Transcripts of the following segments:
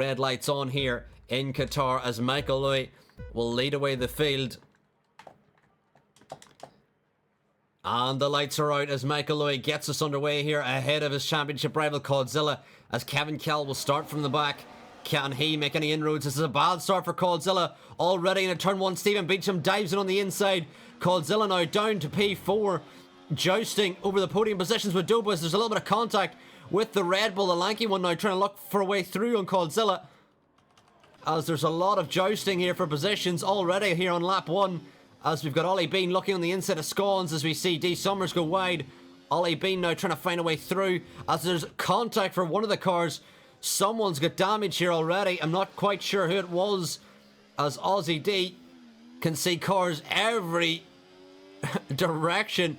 red lights on here in Qatar as Michael Louis will lead away the field. And the lights are out as Michael Louis gets us underway here ahead of his championship rival Codzilla, as Kevin Kell will start from the back. Can he make any inroads? This is a bad start for Codzilla. Already in a turn one, Stephen Beecham dives in on the inside. Codzilla now down to P4, jousting over the podium positions with Dobo. There's a little bit of contact with the Red Bull, the lanky one now trying to look for a way through on Codzilla, as there's a lot of jousting here for positions already here on lap 1. As we've got Ollie Bean looking on the inside of Scones as we see D Summers go wide. Ollie Bean now trying to find a way through as there's contact for one of the cars. Someone's got damage here already. I'm not quite sure who it was, as Aussie D can see cars every direction.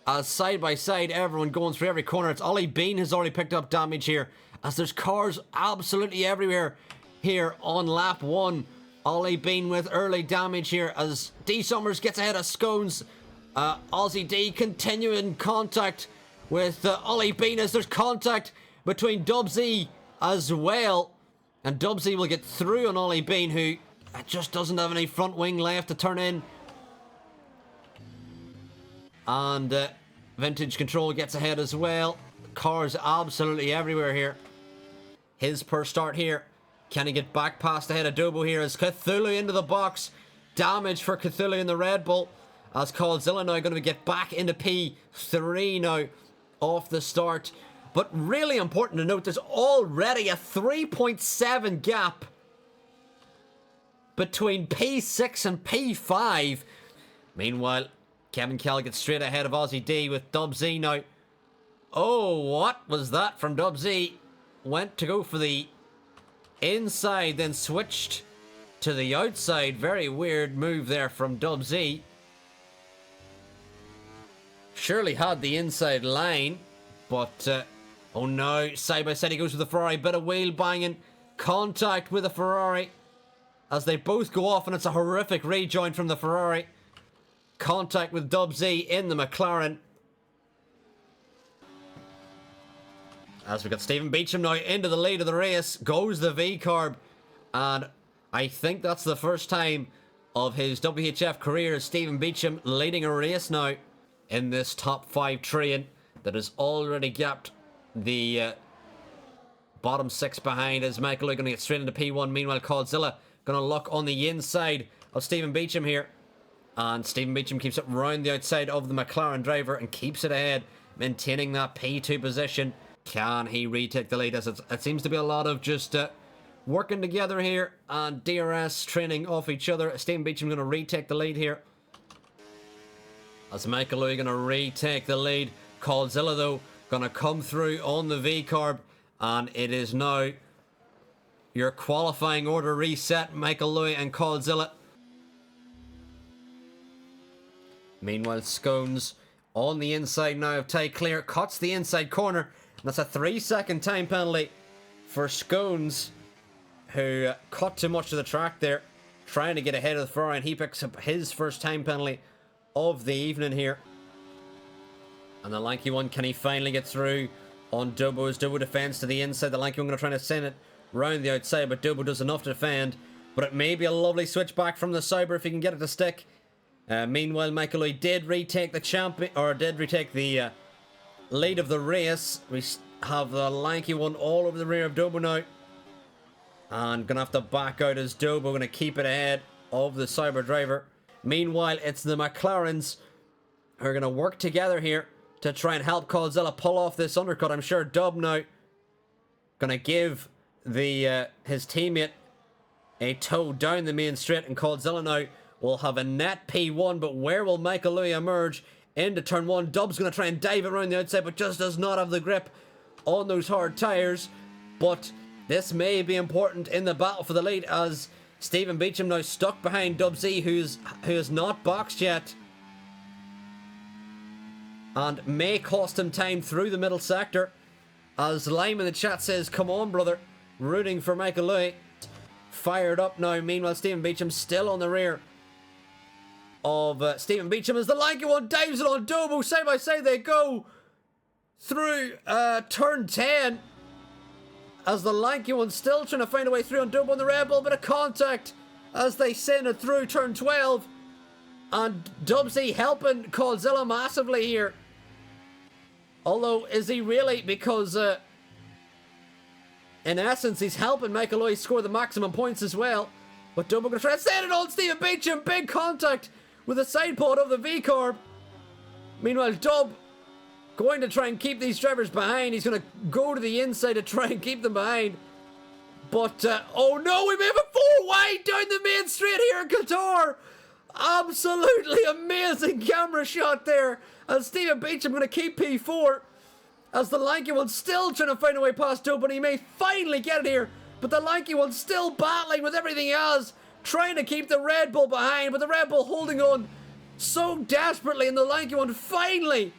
As side by side, everyone going through every corner. It's Ollie Bean has already picked up damage here, as there's cars absolutely everywhere here on lap 1. Ollie Bean with early damage here as D Summers gets ahead of Scones. Aussie D continuing contact with Ollie Bean as there's contact between Dubsy as well. And Dubsy will get through on Ollie Bean, who just doesn't have any front wing left to turn in. And Vintage Control gets ahead as well. Cars absolutely everywhere here. His per start here. Can he get back past ahead of Dobo here as Cthulhu into the box? Damage for Cthulhu in the Red Bull, as Codzilla now going to get back into P3 now off the start. But really important to note, there's already a 3.7 gap between P6 and P5. Meanwhile, Kevin Kell gets straight ahead of Aussie D with Dub Z now. Oh, what was that from Dub Z? Went to go for the inside, then switched to the outside. Very weird move there from Dub Z. Surely had the inside line, but oh no, side by side he goes with the Ferrari. Bit of wheel banging, contact with the Ferrari as they both go off, and it's a horrific rejoin from the Ferrari. Contact with Dub Z in the McLaren. As we got Stephen Beecham now into the lead of the race, goes the V-Carb, and I think that's the first time of his WHF career as Stephen Beecham leading a race now in this top 5 train that has already gapped the bottom 6 behind, as Michael Louis going to get straight into P1. Meanwhile, Codzilla going to look on the inside of Stephen Beecham here, and Stephen Beecham keeps it round the outside of the McLaren driver and keeps it ahead, maintaining that P2 position. Can he retake the lead? As it seems to be a lot of just working together here and DRS training off each other. Stephen Beecham going to retake the lead here, as Michael Louis going to retake the lead. Codzilla though going to come through on the V-Carb, and it is now your qualifying order reset, Michael Louis and Codzilla. Meanwhile, Scones on the inside now of Ty Clear cuts the inside corner. That's a 3-second time penalty for Scones, who cut too much of the track there, trying to get ahead of the Ferrari, and he picks up his first time penalty of the evening here. And the lanky one, can he finally get through on Dobo's? Dobo defends to the inside. The lanky one going to try to send it round the outside, but Dobo does enough to defend. But it may be a lovely switch back from the Sauber if he can get it to stick. Meanwhile, Michael Louis did retake the lead of the race. We have the lanky one all over the rear of Dobo now, and gonna have to back out as Dobo gonna keep it ahead of the Sauber driver. Meanwhile, it's the McLarens who are gonna work together here to try and help Codzilla pull off this undercut. I'm sure Dub now gonna give the his teammate a tow down the main straight, and Codzilla now will have a net P1. But where will Michael Louis emerge into turn 1? Dub's going to try and dive it around the outside, but just does not have the grip on those hard tyres. But this may be important in the battle for the lead, as Stephen Beecham now stuck behind Dub Z, who is not boxed yet, and may cost him time through the middle sector. As Lime in the chat says, come on brother, rooting for Michael Louis. Fired up now. Meanwhile, Stephen Beecham still on the rear of Stephen Beecham as the lanky one dives it on Dobo. Side by side they go through turn 10, as the lanky one still trying to find a way through on Dub on the Red Bull, bit of contact as they send it through turn 12. And Dubsy helping Codzilla massively here. Although, is he really? Because, in essence, he's helping Michael Louis score the maximum points as well. But Dub going to try to send it on Stephen Beecham. Big contact with the side pod of the V-Corb. Meanwhile, Dub going to try and keep these drivers behind. He's going to go to the inside to try and keep them behind. But, oh no, we may have a 4 wide down the main straight here in Qatar. Absolutely amazing camera shot there. As Stephen Beecham going to keep P4. As the lanky one's still trying to find a way past Dub, but he may finally get it here. But the lanky one's still battling with everything he has, trying to keep the Red Bull behind, but the Red Bull holding on so desperately, and the lanky one finally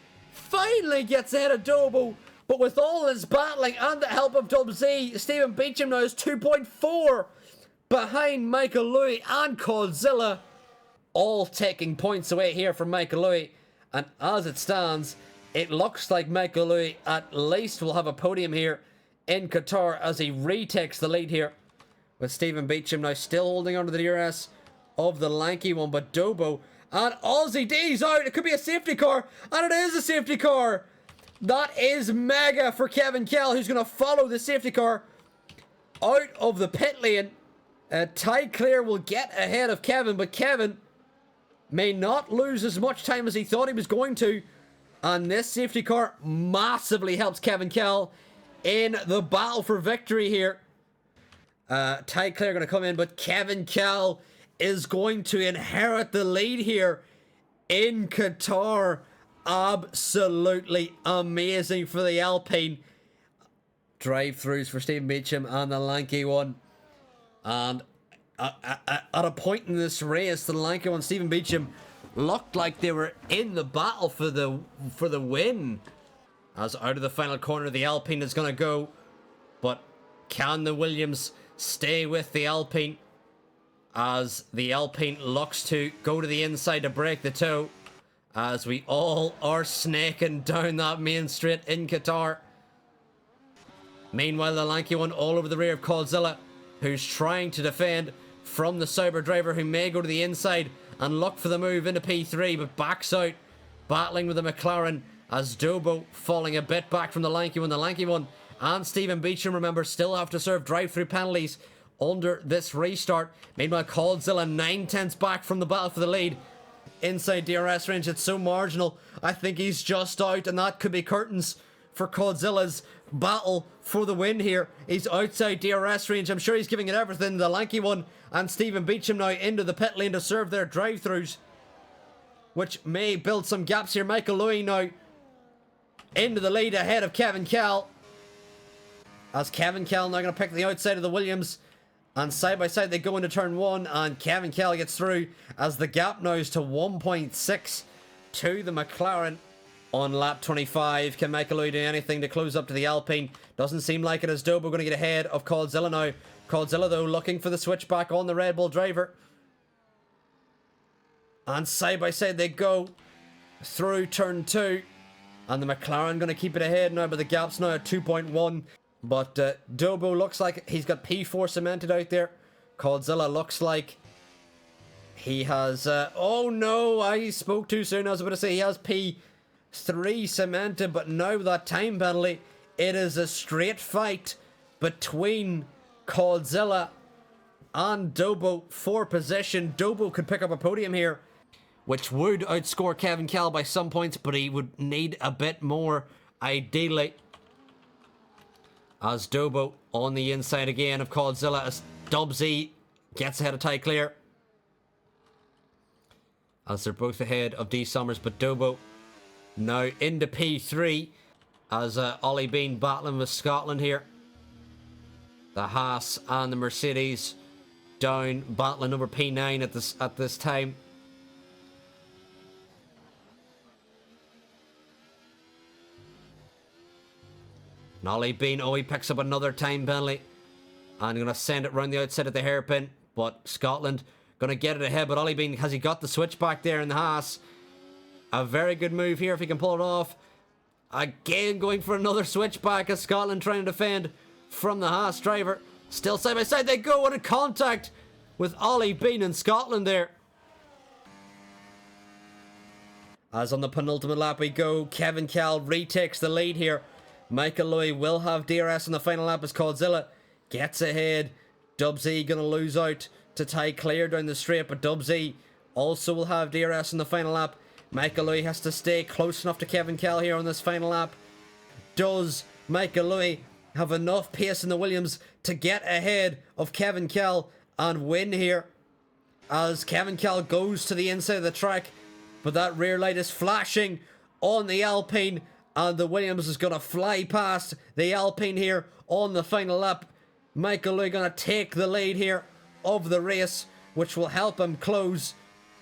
gets ahead of Dobo. But with all his battling and the help of Dub Z, Stephen Beecham now is 2.4 behind Michael Louis and Codzilla, all taking points away here from Michael Louis. And as it stands, it looks like Michael Louis at least will have a podium here in Qatar as he retakes the lead here, with Stephen Beecham now still holding onto the DRS of the lanky one. But Dobo and Aussie D's out. It could be a safety car, and it is a safety car. That is mega for Kevin Kell, who's going to follow the safety car out of the pit lane. Ty Clear will get ahead of Kevin, but Kevin may not lose as much time as he thought he was going to. And this safety car massively helps Kevin Kell in the battle for victory here. Ty Clear going to come in, but Kevin Kell is going to inherit the lead here in Qatar. Absolutely amazing for the Alpine. Drive-throughs for Stephen Beecham and the lanky one. And at a point in this race, the lanky one, Stephen Beecham, looked like they were in the battle for the win. As out of the final corner, the Alpine is going to go. But can the Williams stay with the Alpine? As the Alpine looks to go to the inside to break the toe. As we all are snaking down that main straight in Qatar. Meanwhile, the lanky one all over the rear of Codzilla, who's trying to defend from the Sauber driver, who may go to the inside and look for the move into P3, but backs out, battling with the McLaren, as Dobo falling a bit back from the lanky one. The lanky one and Stephen Beecham, remember, still have to serve drive-through penalties under this restart. Meanwhile, Codzilla 9/10 back from the battle for the lead. Inside DRS range, it's so marginal. I think he's just out, and that could be curtains for Codzilla's battle for the win here. He's outside DRS range. I'm sure he's giving it everything. The lanky one and Stephen Beecham now into the pit lane to serve their drive-throughs, which may build some gaps here. Michael Louis now into the lead ahead of Kevin Kell, as Kevin Kell now going to pick the outside of the Williams. And side by side they go into turn 1, and Kevin Kell gets through as the gap now is to 1.6 to the McLaren on lap 25. Can Michael Louis do anything to close up to the Alpine? Doesn't seem like it, as Dobo going to get ahead of Codzilla now. Codzilla, though, looking for the switchback on the Red Bull driver. And side by side they go through turn 2. And the McLaren going to keep it ahead now, but the gap's now at 2.1. But Dobo looks like he's got P4 cemented out there. Codzilla looks like he has... oh no, I spoke too soon. I was about to say he has P3 cemented, but now with that time penalty, it is a straight fight between Codzilla and Dobo for position. Dobo could pick up a podium here, which would outscore Kevin Kell by some points, but he would need a bit more, ideally. As Dobo on the inside again of Codzilla, as Dubsy gets ahead of Ty Clear. As they're both ahead of D Summers, but Dobo now into P3 as Ollie Bean battling with Scotland here. The Haas and the Mercedes down battling over P9 at this time. And Ollie Bean, he picks up another time penalty. And going to send it round the outside of the hairpin. But Scotland going to get it ahead. But Ollie Bean, has he got the switchback there in the Haas? A very good move here if he can pull it off. Again, going for another switchback as Scotland trying to defend from the Haas driver. Still side by side they go, and a contact with Ollie Bean in Scotland there. As on the penultimate lap we go, Kevin Cal retakes the lead here. Michael Louis will have DRS in the final lap as Codzilla gets ahead. Dubsy gonna lose out to Ty Clear down the straight, but Dubsy also will have DRS in the final lap. Michael Louis has to stay close enough to Kevin Cal here on this final lap. Does Michael Louis have enough pace in the Williams to get ahead of Kevin Cal and win here? As Kevin Cal goes to the inside of the track, but that rear light is flashing on the Alpine, and the Williams is going to fly past the Alpine here on the final lap. Michael Louis going to take the lead here of the race, which will help him close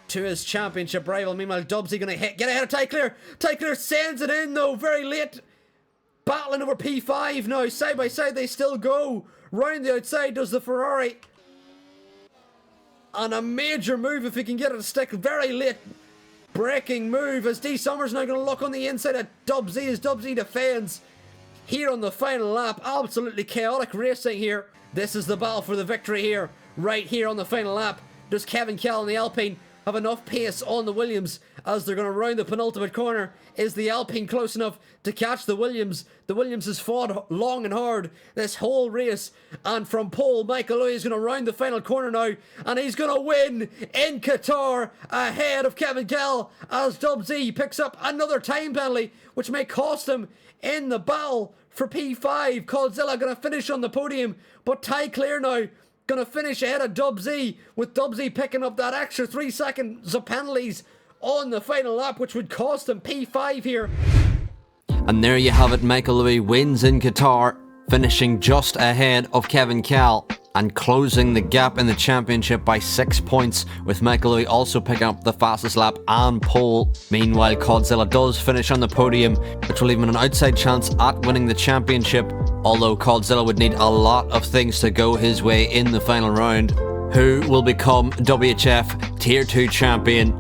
to his championship rival. Meanwhile, Dubsy going to get ahead of Ty Clear. Ty Clear sends it in though, very late. Battling over P5 now, side by side they still go. Round the outside does the Ferrari. And a major move if he can get it to stick. Very late braking move as D Summers now going to look on the inside of Dubsy as Dubsy defends here on the final lap. Absolutely chaotic racing here. This is the battle for the victory here, right here on the final lap. Does Kevin Cal and the Alpine have enough pace on the Williams as they're going to round the penultimate corner? Is the Alpine close enough to catch the Williams? The Williams has fought long and hard this whole race, and from pole Michael Louis is going to round the final corner now, and he's going to win in Qatar ahead of Kevin Cal as Dubsy picks up another time penalty which may cost him in the battle for P5. Codzilla going to finish on the podium, but Ty Clear now going to finish ahead of Dubsy, with Dubsy picking up that extra 3 seconds of penalties on the final lap, which would cost him P5 here. And there you have it, Michael Louis wins in Qatar, finishing just ahead of Kevin Cal and closing the gap in the championship by 6 points, with Michael Louis also picking up the fastest lap and pole. Meanwhile, Codzilla does finish on the podium, which will leave him an outside chance at winning the championship, although Codzilla would need a lot of things to go his way in the final round. Who will become WHF Tier 2 champion?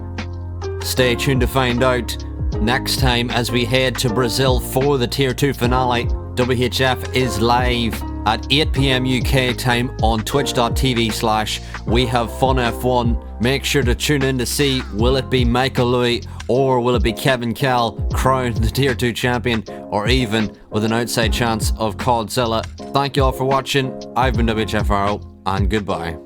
Stay tuned to find out next time as we head to Brazil for the Tier 2 finale. WHF is live at 8 PM UK time on twitch.tv/WeHaveFunF1. Make sure to tune in to see, will it be Michael Louis or will it be Kevin Cal crowned the Tier 2 champion, or even with an outside chance of Codzilla. Thank you all for watching. I've been WHF Arrow, and goodbye.